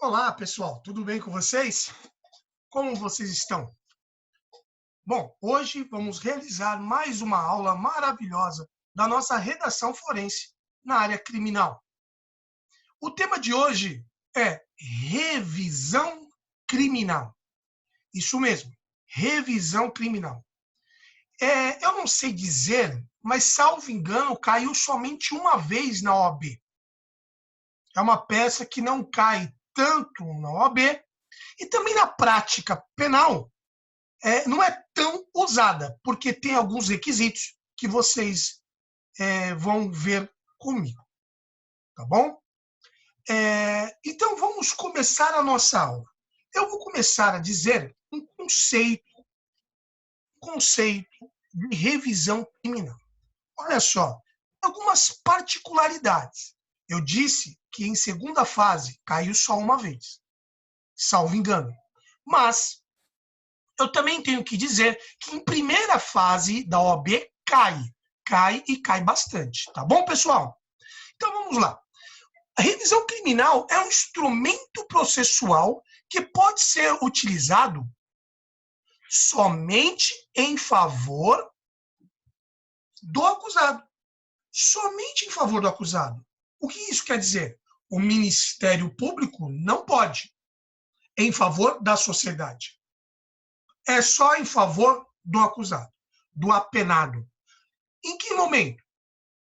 Olá, pessoal, tudo bem com vocês? Como vocês estão? Bom, hoje vamos realizar mais uma aula maravilhosa da nossa redação forense na área criminal. O tema de hoje é revisão criminal. Isso mesmo, revisão criminal. Eu não sei dizer, mas salvo engano, caiu somente uma vez na OAB. É uma peça que não cai tanto na OAB e também na prática penal não é tão usada, porque tem alguns requisitos que vocês vão ver comigo, tá bom? Então, vamos começar a nossa aula. Eu vou começar a dizer um conceito de revisão criminal. Olha só, algumas particularidades. Eu disse que em segunda fase caiu só uma vez, salvo engano. Mas eu também tenho que dizer que em primeira fase da OAB cai e cai bastante, tá bom, pessoal? Então vamos lá. A revisão criminal é um instrumento processual que pode ser utilizado somente em favor do acusado. Somente em favor do acusado. O que isso quer dizer? O Ministério Público não pode, em favor da sociedade. É só em favor do acusado, do apenado. Em que momento?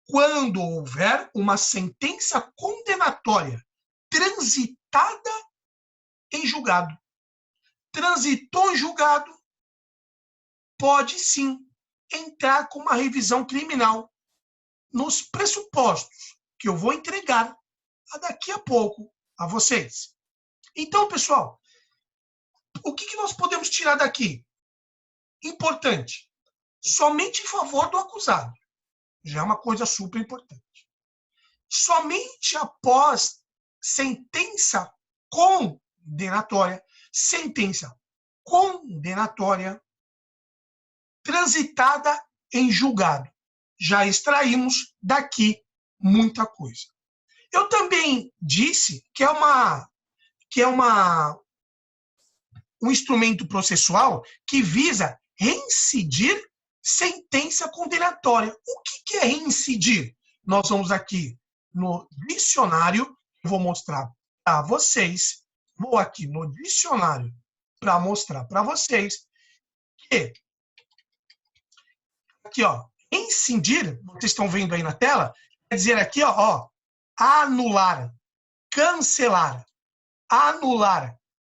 Quando houver uma sentença condenatória transitada em julgado. Transitou em julgado, pode sim entrar com uma revisão criminal nos pressupostos que eu vou entregar daqui a pouco a vocês. Então, pessoal, o que nós podemos tirar daqui? Importante, somente em favor do acusado. Já é uma coisa super importante. Somente após sentença condenatória, transitada em julgado. Já extraímos daqui muita coisa. Eu também disse que um instrumento processual que visa reincidir sentença condenatória. O que é reincidir? Nós vamos aqui no dicionário, vou mostrar para vocês, vou aqui no dicionário para mostrar para vocês que, aqui, ó, reincidir, vocês estão vendo aí na tela, quer dizer aqui, ó, anular, cancelar,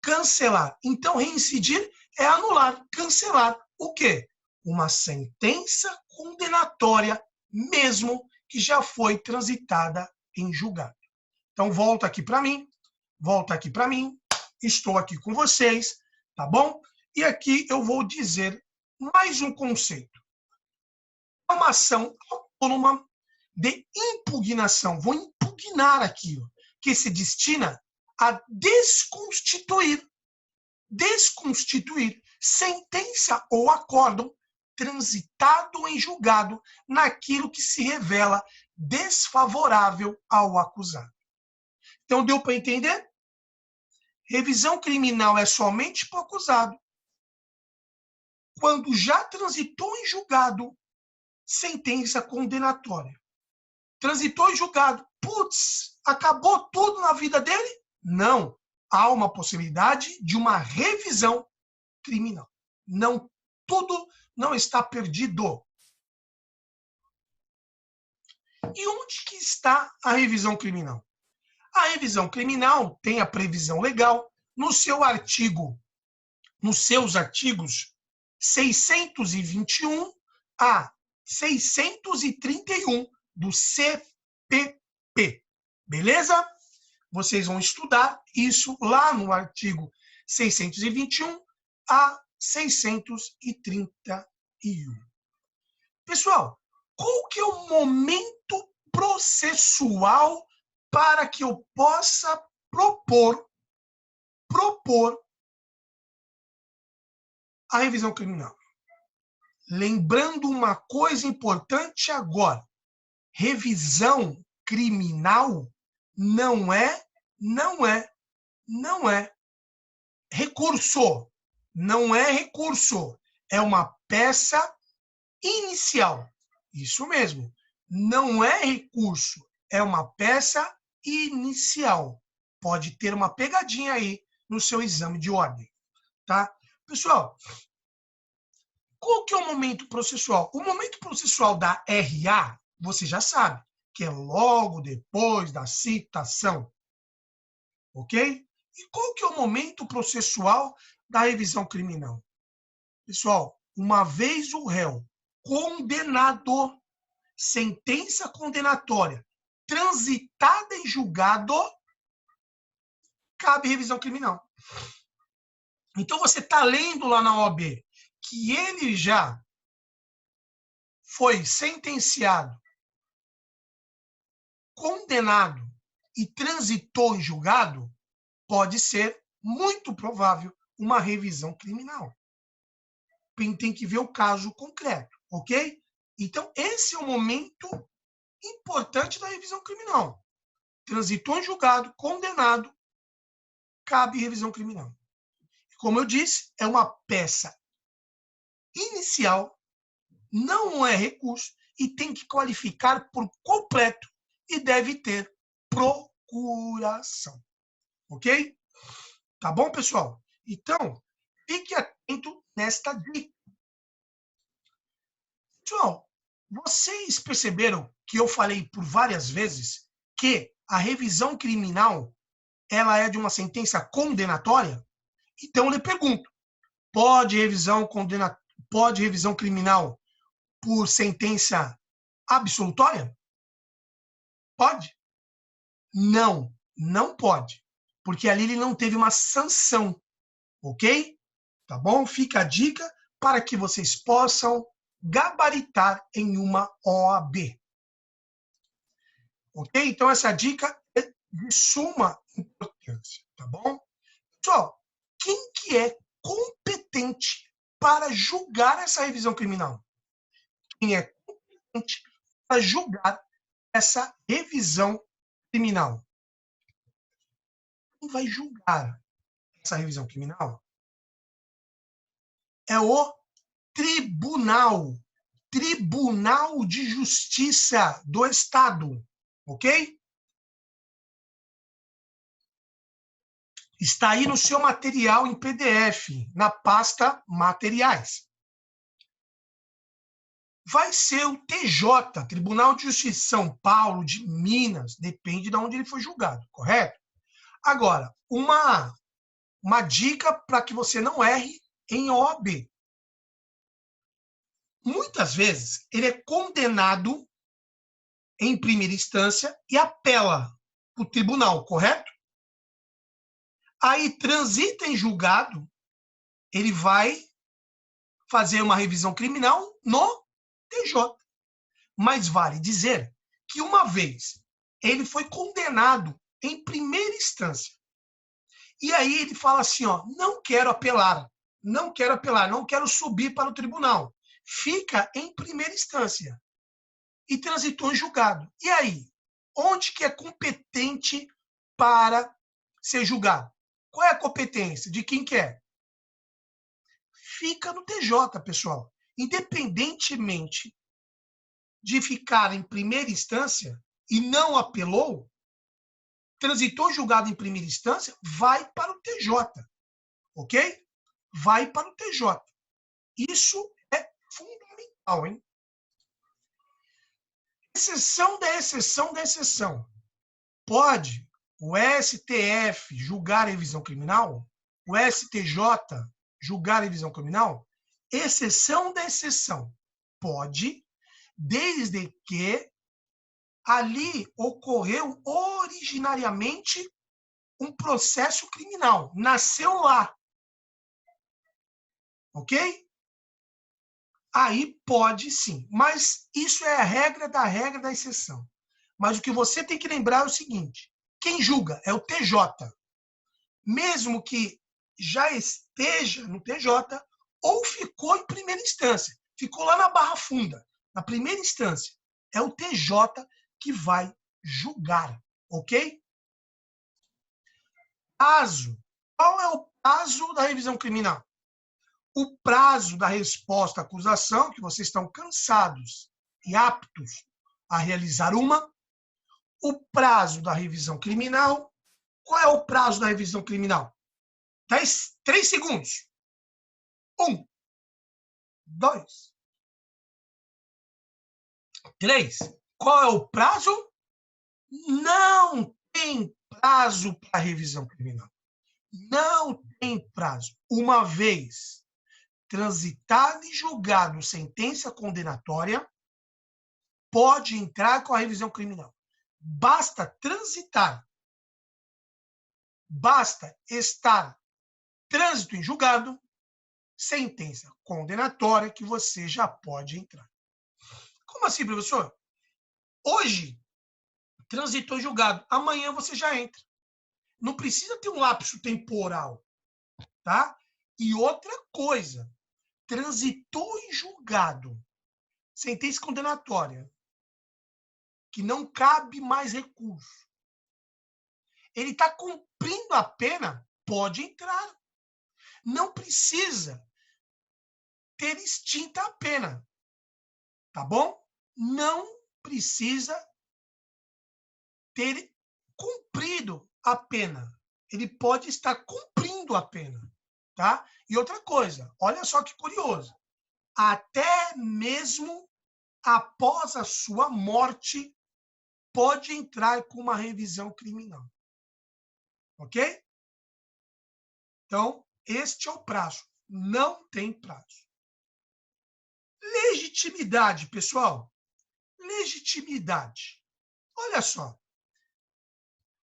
cancelar. Então, reincidir é anular, cancelar. O quê? Uma sentença condenatória, mesmo que já foi transitada em julgado. Então, volta aqui para mim, estou aqui com vocês, tá bom? E aqui eu vou dizer mais um conceito. É uma ação autônoma de impugnação. Vou impugnar aquilo que se destina a desconstituir sentença ou acórdão transitado em julgado naquilo que se revela desfavorável ao acusado. Então, deu para entender? Revisão criminal é somente para o acusado. Quando já transitou em julgado, sentença condenatória. Transitou em julgado, putz, acabou tudo na vida dele? Não. Há uma possibilidade de uma revisão criminal. Não, tudo não está perdido. E onde que está a revisão criminal? A revisão criminal tem a previsão legal nos seus artigos 621 a 631 do CPP. Beleza? Vocês vão estudar isso lá no artigo 621 a 631. Pessoal, qual que é o momento processual para que eu possa propor a revisão criminal? Lembrando uma coisa importante agora, revisão criminal não é não é recurso. Não é recurso. É uma peça inicial. Isso mesmo. Não é recurso. É uma peça inicial. Pode ter uma pegadinha aí no seu exame de ordem. Tá? Pessoal, qual que é o momento processual? O momento processual da RA, você já sabe, que é logo depois da citação. Ok? E qual que é o momento processual da revisão criminal? Pessoal, uma vez o réu condenado, sentença condenatória, transitada em julgado, cabe revisão criminal. Então, você está lendo lá na OAB que ele já foi sentenciado, condenado e transitou em julgado, pode ser, muito provável, uma revisão criminal. Tem que ver o caso concreto, ok? Então, esse é o momento importante da revisão criminal. Transitou em julgado, condenado, cabe revisão criminal. Como eu disse, é uma peça inicial, não é recurso e tem que qualificar por completo e deve ter procuração. Ok? Tá bom, pessoal? Então, fique atento nesta dica. Pessoal, vocês perceberam que eu falei por várias vezes que a revisão criminal ela é de uma sentença condenatória? Então, eu lhe pergunto, pode revisão criminal por sentença absolutória? Pode? Não, não pode. Porque ali ele não teve uma sanção. Ok? Tá bom? Fica a dica para que vocês possam gabaritar em uma OAB. Ok? Então, essa dica é de suma importância. Tá bom? Pessoal, quem que é competente para julgar essa revisão criminal? Quem é competente para julgar essa revisão criminal? Quem vai julgar essa revisão criminal é o Tribunal de Justiça do Estado, ok? Está aí no seu material em PDF, na pasta Materiais. Vai ser o TJ, Tribunal de Justiça de São Paulo, de Minas, depende de onde ele foi julgado, correto? Agora, uma dica para que você não erre em OAB. Muitas vezes, ele é condenado em primeira instância e apela para o tribunal, correto? Aí transita em julgado, ele vai fazer uma revisão criminal no TJ. Mas vale dizer que uma vez ele foi condenado em primeira instância, e aí ele fala assim, ó, não quero apelar, não quero subir para o tribunal. Fica em primeira instância e transitou em julgado. E aí? Onde que é competente para ser julgado? Qual é a competência? De quem que é? Fica no TJ, pessoal. Independentemente de ficar em primeira instância e não apelou, transitou julgado em primeira instância, vai para o TJ. Ok? Vai para o TJ. Isso é fundamental, hein? Exceção da exceção da exceção. Pode o STF julgar a revisão criminal? O STJ julgar a revisão criminal? Exceção da exceção. Pode, desde que ali ocorreu originariamente um processo criminal. Nasceu lá. Ok? Aí pode sim. Mas isso é a regra da exceção. Mas o que você tem que lembrar é o seguinte: quem julga é o TJ. Mesmo que já esteja no TJ ou ficou em primeira instância. Ficou lá na Barra Funda, na primeira instância. É o TJ que vai julgar. Ok? prazo. Qual é o prazo da revisão criminal? O prazo da resposta à acusação, que vocês estão cansados e aptos a realizar uma. O prazo da revisão criminal. Qual é o prazo da revisão criminal? 3 segundos. 1, 2, 3. Qual é o prazo? Não tem prazo para revisão criminal. Não tem prazo. Uma vez transitado e julgado sentença condenatória, pode entrar com a revisão criminal. Basta transitar. Basta estar trânsito em julgado, sentença condenatória, que você já pode entrar. Como assim, professor? Hoje, transitou em julgado. Amanhã você já entra. Não precisa ter um lapso temporal, tá? E outra coisa, transitou em julgado, sentença condenatória, que não cabe mais recurso. Ele está cumprindo a pena, pode entrar. Não precisa ter extinta a pena, tá bom? Não precisa ter cumprido a pena. Ele pode estar cumprindo a pena, tá? E outra coisa, olha só que curioso. Até mesmo após a sua morte, pode entrar com uma revisão criminal. Ok? Então, este é o prazo. Não tem prazo. Legitimidade, pessoal. Legitimidade. Olha só.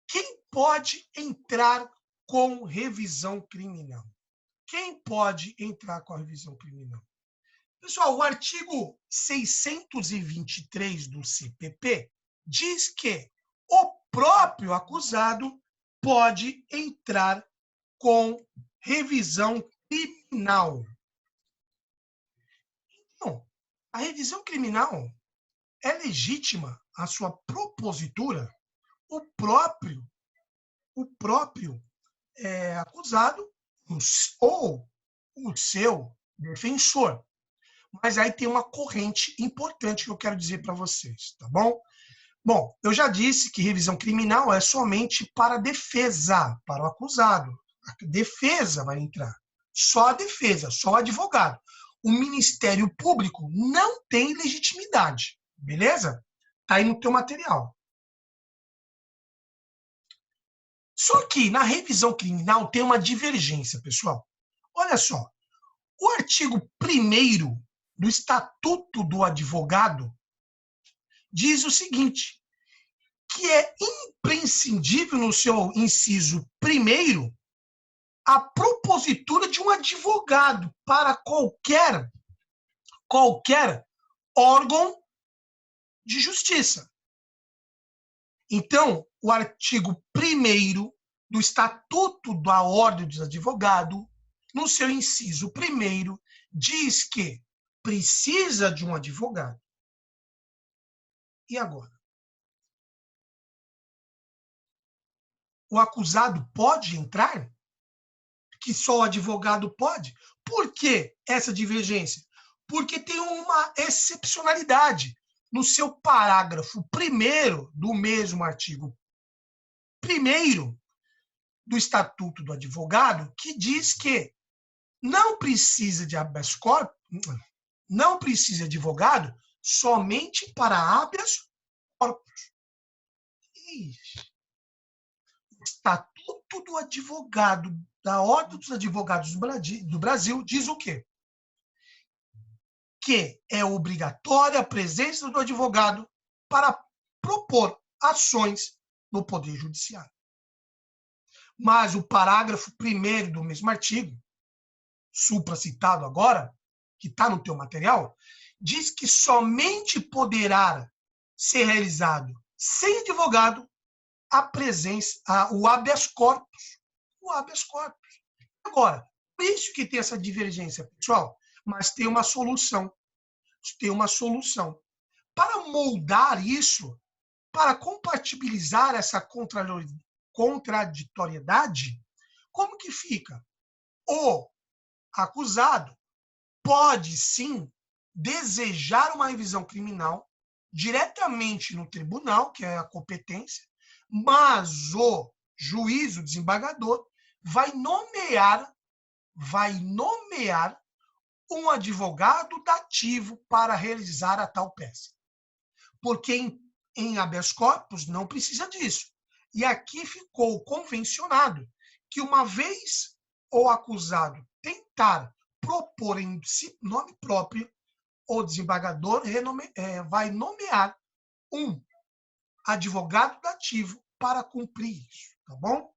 Quem pode entrar com revisão criminal? Quem pode entrar com a revisão criminal? Pessoal, o artigo 623 do CPP diz que o próprio acusado pode entrar com revisão criminal. Então, a revisão criminal é legítima, a sua propositura, o próprio acusado ou o seu defensor. Mas aí tem uma corrente importante que eu quero dizer para vocês, tá bom? Bom, eu já disse que revisão criminal é somente para a defesa, para o acusado. A defesa vai entrar. Só a defesa, só o advogado. O Ministério Público não tem legitimidade, beleza? Tá aí no teu material. Só que na revisão criminal tem uma divergência, pessoal. Olha só, o artigo 1º do Estatuto do Advogado diz o seguinte, que é imprescindível no seu inciso 1º a propositura de um advogado para qualquer órgão de justiça. Então, o artigo 1º do Estatuto da Ordem dos Advogados, no seu inciso 1º, diz que precisa de um advogado. E agora? O acusado pode entrar? Que só o advogado pode? Por que essa divergência? Porque tem uma excepcionalidade. No seu parágrafo 1º do mesmo artigo 1º do Estatuto do Advogado, que diz que não precisa de habeas corpus, não precisa de advogado somente para habeas corpus. O Estatuto do Advogado, da Ordem dos Advogados do Brasil, diz o quê? Que é obrigatória a presença do advogado para propor ações no Poder Judiciário. Mas o parágrafo 1º do mesmo artigo, supracitado agora, que está no teu material, diz que somente poderá ser realizado sem advogado o habeas corpus. O habeas corpus. Agora, por isso que tem essa divergência, pessoal, mas tem uma solução. Tem uma solução. Para moldar isso, para compatibilizar essa contraditoriedade, como que fica? O acusado pode, sim, desejar uma revisão criminal diretamente no tribunal, que é a competência, mas o juiz, o desembargador, vai nomear um advogado dativo para realizar a tal peça. Porque em habeas corpus não precisa disso. E aqui ficou convencionado que uma vez o acusado tentar propor em nome próprio, o desembargador vai nomear um advogado dativo para cumprir isso, tá bom?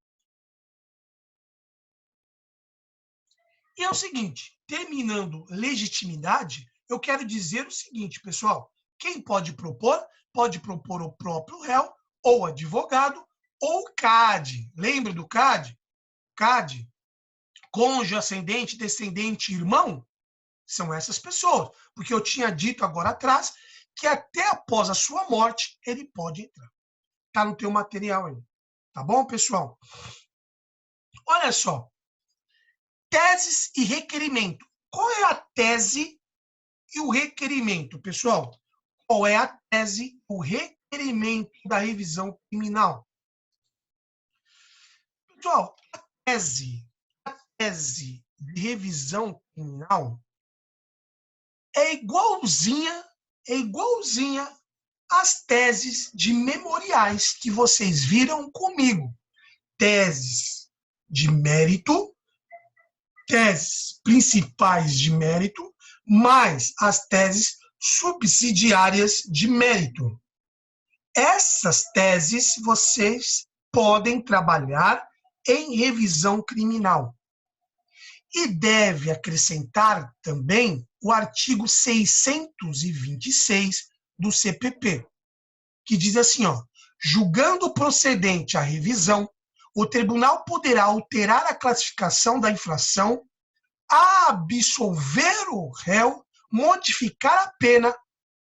E é o seguinte, terminando legitimidade, eu quero dizer o seguinte, pessoal, quem pode propor o próprio réu, ou advogado, ou CAD. Lembra do CAD? CAD, cônjuge, ascendente, descendente, irmão, são essas pessoas. Porque eu tinha dito agora atrás que até após a sua morte ele pode entrar. Tá no teu material aí. Tá bom, pessoal? Olha só. Teses e requerimento. Qual é a tese e o requerimento, pessoal? Qual é a tese e o requerimento da revisão criminal? Pessoal, a tese de revisão criminal é igualzinha às teses de memoriais que vocês viram comigo. Teses de mérito, teses principais de mérito, mais as teses subsidiárias de mérito. Essas teses vocês podem trabalhar em revisão criminal. E deve acrescentar também o artigo 626 do CPP, que diz assim, ó, julgando procedente a revisão, o tribunal poderá alterar a classificação da infração, absolver o réu, modificar a pena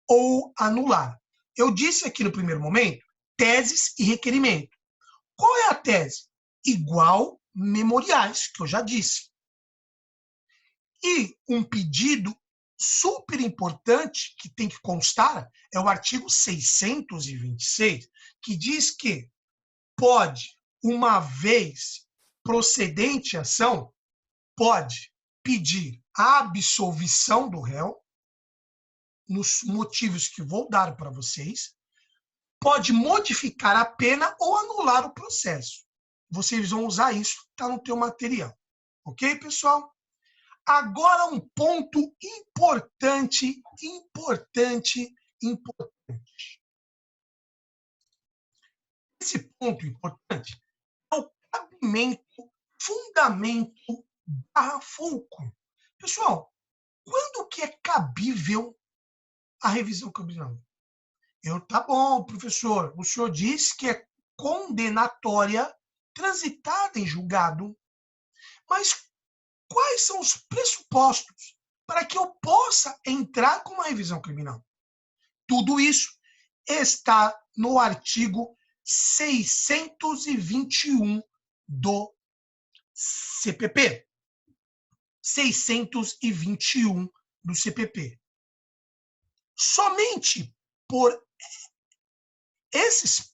ou anular. Eu disse aqui no primeiro momento, teses e requerimento. Qual é a tese? Igual memoriais, que eu já disse. E um pedido super importante que tem que constar é o artigo 626, que diz que pode, uma vez procedente a ação, pode pedir a absolvição do réu, nos motivos que vou dar para vocês, pode modificar a pena ou anular o processo. Vocês vão usar isso, está no teu material. Ok, pessoal? Agora um ponto importante. Esse ponto importante é o cabimento, fundamento / fulcro. Pessoal, quando que é cabível a revisão criminal? Tá bom, professor, o senhor disse que é condenatória, transitada em julgado, mas quais são os pressupostos para que eu possa entrar com uma revisão criminal? Tudo isso está no artigo 621 do CPP. 621 do CPP. Somente por esses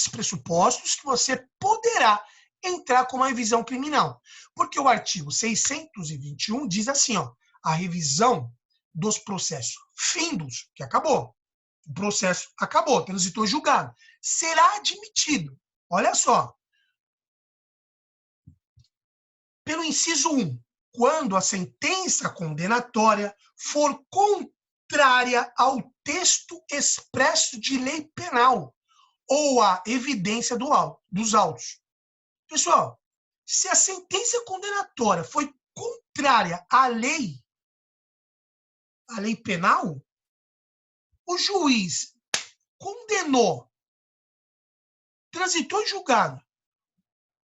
pressupostos que você poderá entrar com uma revisão criminal. Porque o artigo 621 diz assim, ó, a revisão dos processos findos, que acabou. O processo acabou, transitou julgado. Será admitido. Olha só. Pelo inciso 1, quando a sentença condenatória for contrária ao texto expresso de lei penal ou à evidência dos autos. Pessoal, se a sentença condenatória foi contrária à lei penal, o juiz condenou, transitou em julgado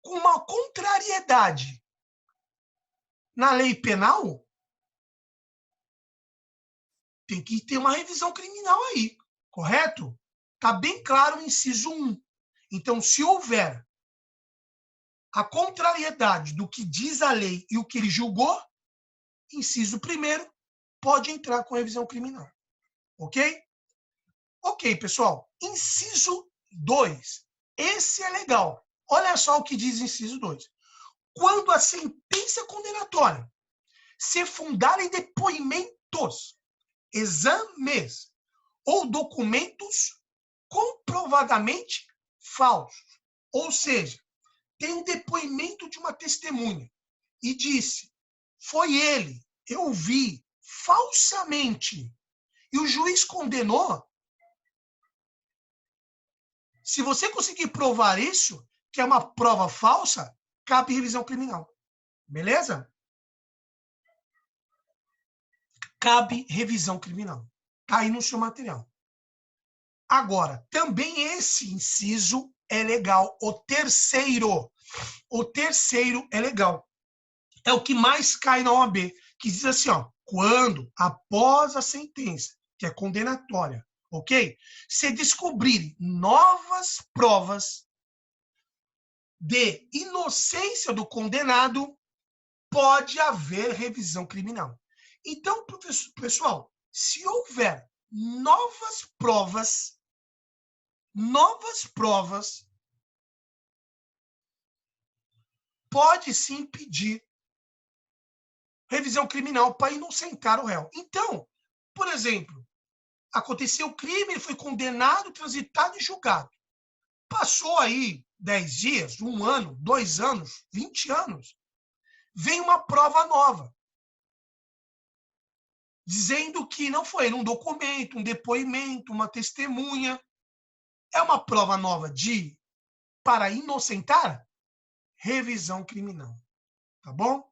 com uma contrariedade na lei penal, tem que ter uma revisão criminal aí, correto? Está bem claro o inciso 1. Então, se houver a contrariedade do que diz a lei e o que ele julgou, inciso 1º, pode entrar com revisão criminal. Ok? Ok, pessoal. Inciso 2. Esse é legal. Olha só o que diz inciso 2. Quando a sentença condenatória se fundar em depoimentos, exames ou documentos comprovadamente falsos, ou seja, tem um depoimento de uma testemunha e disse, foi ele, eu vi, falsamente, e o juiz condenou. Se você conseguir provar isso, que é uma prova falsa, cabe revisão criminal. Beleza? Cabe revisão criminal. Está aí no seu material. Agora, também esse inciso é legal. O terceiro é legal. É o que mais cai na OAB, que diz assim, ó, quando, após a sentença, que é condenatória, ok? Se descobrirem novas provas de inocência do condenado, pode haver revisão criminal. Então, pessoal, se houver novas provas, pode se impedir revisão criminal para inocentar o réu. Então, por exemplo, aconteceu o crime, ele foi condenado, transitado e julgado. Passou aí 10 dias, 1 ano, 2 anos, 20 anos. Vem uma prova nova, dizendo que não foi um documento, um depoimento, uma testemunha. É uma prova nova para inocentar? Revisão criminal. Tá bom?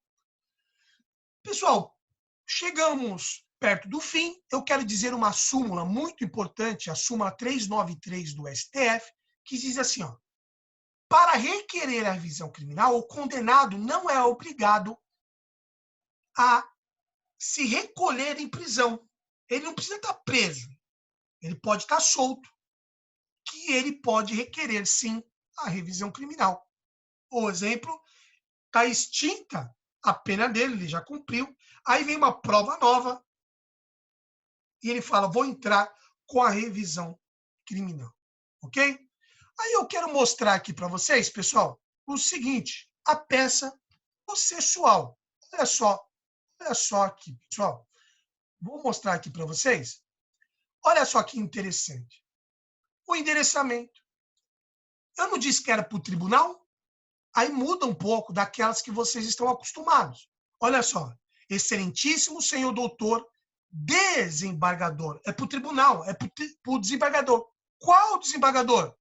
Pessoal, chegamos perto do fim. Eu quero dizer uma súmula muito importante, a súmula 393 do STF, que diz assim, ó, para requerer a revisão criminal, o condenado não é obrigado a se recolher em prisão. Ele não precisa estar preso. Ele pode estar solto, que ele pode requerer, sim, a revisão criminal. Por exemplo, está extinta a pena dele, ele já cumpriu. Aí vem uma prova nova e ele fala, vou entrar com a revisão criminal. Ok? Aí eu quero mostrar aqui para vocês, pessoal, o seguinte, a peça processual. Olha só aqui, pessoal. Vou mostrar aqui para vocês. Olha só que interessante. O endereçamento. Eu não disse que era para o tribunal? Aí muda um pouco daquelas que vocês estão acostumados. Olha só. Excelentíssimo senhor doutor desembargador. É para o tribunal, é para o desembargador. Qual desembargador?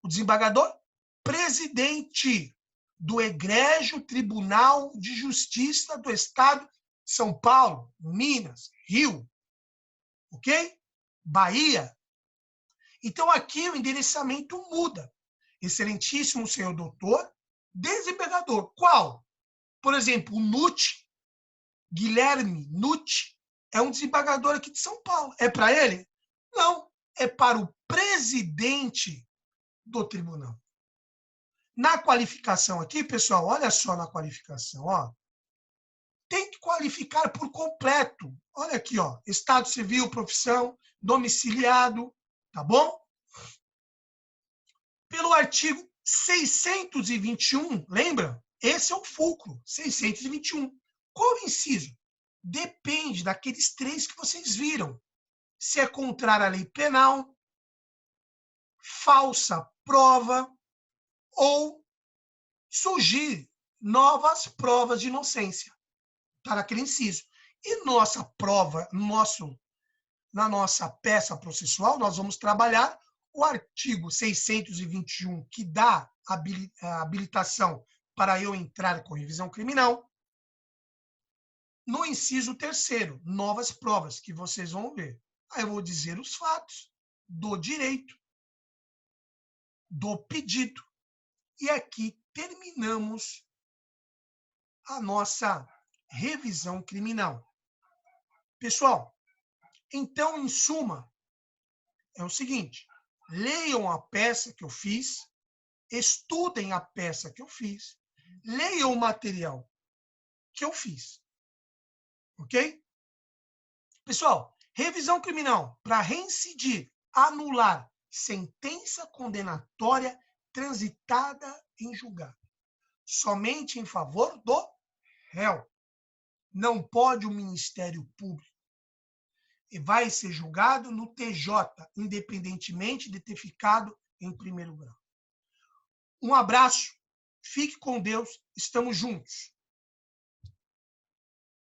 O desembargador presidente do Egrégio Tribunal de Justiça do Estado de São Paulo, Minas, Rio. Ok? Bahia. Então, aqui o endereçamento muda. Excelentíssimo senhor doutor, desembargador. Qual? Por exemplo, o NUT, Guilherme NUT, é um desembargador aqui de São Paulo. É para ele? Não. É para o presidente do tribunal. Na qualificação aqui, pessoal, olha só na qualificação, ó. Tem que qualificar por completo. Olha aqui, ó. Estado civil, profissão, domiciliado, tá bom? Pelo artigo 621, lembra? Esse é o fulcro, 621. Qual o inciso? Depende daqueles 3 que vocês viram. Se é contrário à lei penal, falsa prova ou surgir novas provas de inocência. Está naquele inciso. E nossa prova, na nossa peça processual, nós vamos trabalhar o artigo 621, que dá a habilitação para eu entrar com revisão criminal. No inciso 3º, novas provas, que vocês vão ver. Aí eu vou dizer os fatos do direito, do pedido. E aqui terminamos a nossa revisão criminal. Pessoal, então, em suma, é o seguinte, leiam a peça que eu fiz, estudem a peça que eu fiz, leiam o material que eu fiz. Ok? Pessoal, revisão criminal para reincidir, anular sentença condenatória transitada em julgado. Somente em favor do réu. Não pode o Ministério Público. E vai ser julgado no TJ, independentemente de ter ficado em primeiro grau. Um abraço, fique com Deus, estamos juntos.